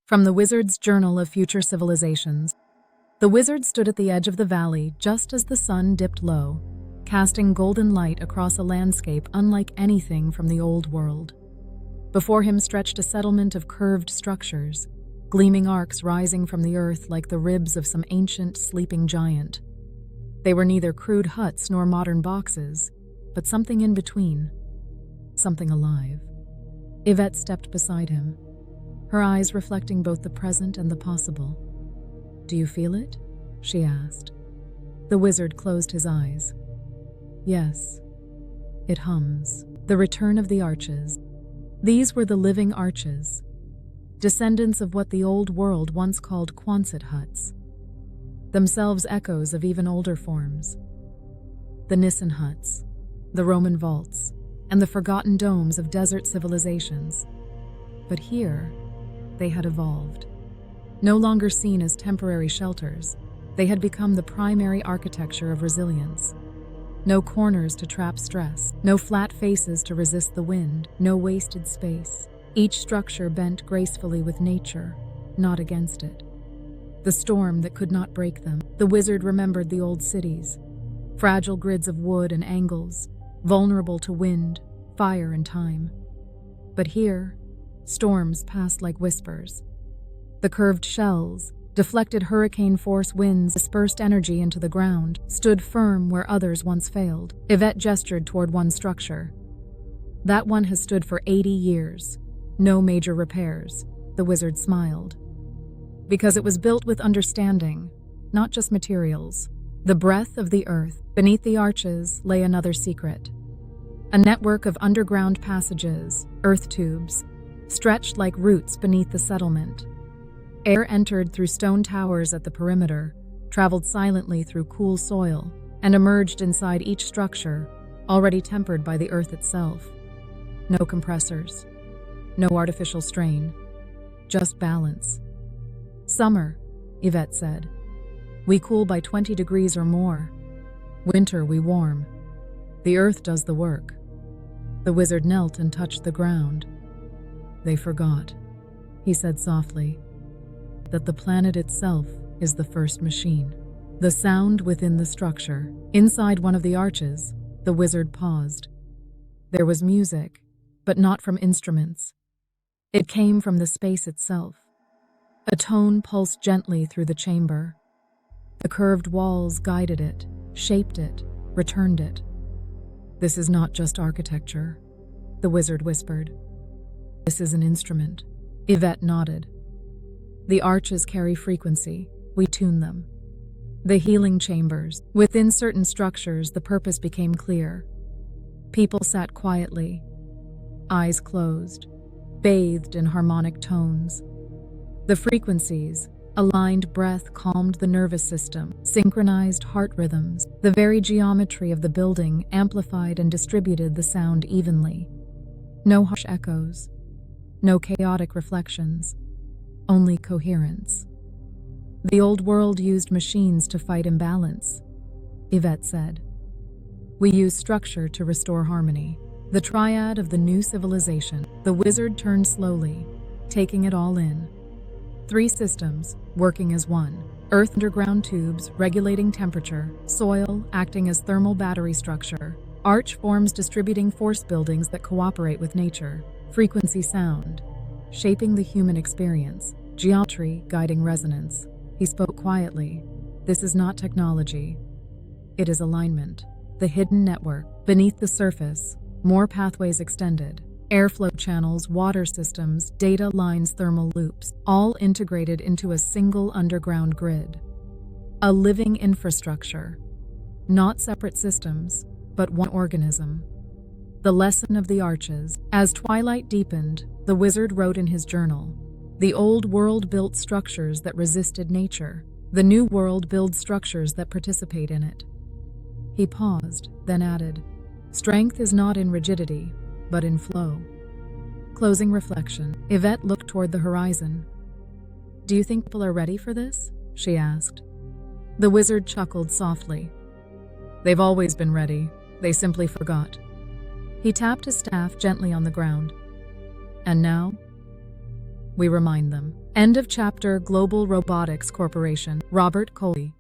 From the Wizard's Journal of Future Civilizations. The wizard stood at the edge of the valley just as the sun dipped low, casting golden light across a landscape unlike anything from the old world. Before him stretched a settlement of curved structures, gleaming arcs rising from the earth like the ribs of some ancient sleeping giant. They were neither crude huts nor modern boxes, but something in between, something alive. Yvette stepped beside him, her eyes reflecting both the present and the possible. "Do you feel it?" she asked. The wizard closed his eyes. "Yes, it hums. The return of the arches." These were the living arches, descendants of what the old world once called Quonset huts, themselves echoes of even older forms. The Nissen huts, the Roman vaults, and the forgotten domes of desert civilizations. But here, they had evolved. No longer seen as temporary shelters, they had become the primary architecture of resilience. No corners to trap stress, no flat faces to resist the wind, no wasted space. Each structure bent gracefully with nature, not against it. The storm that could not break them. The wizard remembered the old cities, fragile grids of wood and angles, vulnerable to wind, fire, and time. But here, storms passed like whispers. The curved shells, deflected hurricane-force winds dispersed energy into the ground, stood firm where others once failed. Yvette gestured toward one structure. "That one has stood for 80 years. No major repairs," the wizard smiled. "Because it was built with understanding, not just materials. The breath of the earth. Beneath the arches lay another secret. A network of underground passages, earth tubes, stretched like roots beneath the settlement. Air entered through stone towers at the perimeter, traveled silently through cool soil, and emerged inside each structure, already tempered by the earth itself. No compressors, no artificial strain, just balance. Summer, Yvette said. We cool by 20 degrees or more. Winter, we warm. The earth does the work." The wizard knelt and touched the ground. "They forgot," he said softly, "that the planet itself is the first machine." The sound within the structure. Inside one of the arches, the wizard paused. There was music, but not from instruments. It came from the space itself. A tone pulsed gently through the chamber. The curved walls guided it, shaped it, returned it. "This is not just architecture," the wizard whispered. "This is an instrument." Yvette nodded. "The arches carry frequency. We tune them." The healing chambers. Within certain structures, the purpose became clear. People sat quietly, eyes closed, bathed in harmonic tones. The frequencies, aligned breath calmed the nervous system, synchronized heart rhythms. The very geometry of the building amplified and distributed the sound evenly. No harsh echoes, no chaotic reflections, only coherence. "The old world used machines to fight imbalance," Yvette said. "We use structure to restore harmony. The Triad of the new civilization." The wizard turned slowly, taking it all in. 3 systems, working as one. Earth underground tubes, regulating temperature. Soil, acting as thermal battery structure. Arch forms distributing force buildings that cooperate with nature. Frequency sound, shaping the human experience. Geometry, guiding resonance. He spoke quietly. "This is not technology. It is alignment. The hidden network. Beneath the surface, more pathways extended. Airflow channels, water systems, data lines, thermal loops, all integrated into a single underground grid. A living infrastructure. Not separate systems, but one organism. The lesson of the arches. As twilight deepened, the wizard wrote in his journal, "The old world built structures that resisted nature. The new world builds structures that participate in it." He paused, then added, "Strength is not in rigidity, but in flow." Closing reflection. Yvette looked toward the horizon. "Do you think people are ready for this?" she asked. The wizard chuckled softly. "They've always been ready. They simply forgot." He tapped his staff gently on the ground. "And now, we remind them." End of chapter. Global Robotics Corporation. Robert Coley.